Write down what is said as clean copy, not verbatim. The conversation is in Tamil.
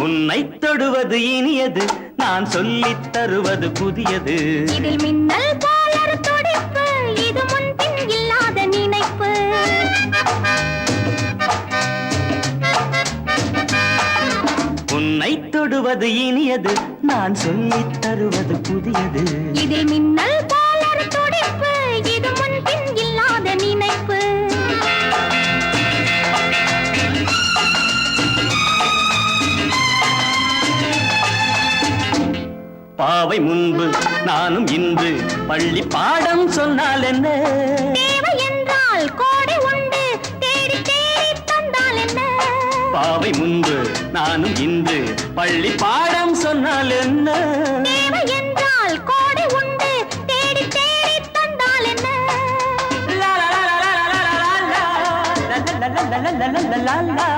உன்னை தொடுவது இனியது, நான் சொல்லித் தருவது புதியது. இதில் மின்னல் போலொரு துடிப்பு, இது முன்பின் இல்லாத நினைப்பு. உன்னை தொடுவது இனியது, நான் சொல்லித் தருவது புதியது. இதில் மின்னல் போலொரு துடிப்பு, இது முன்பின் இல்லாத நினைப்பு. பாவை முன்பு நானும் இன்று பள்ளி பாடம் சொன்னால் என்ன? தேவை என்றால் கோடை உண்டு, தேடி தேடி தந்தால் என்ன? பாவை முன்பு நானும் இன்று பள்ளி பாடம் சொன்னால் என்ன? தேவை என்றால் கோடை உண்டு, தேடி தேடி தந்தால் என்ன? லா லா லா லா லா லா லா லா லா லா லா லா லா லா லா.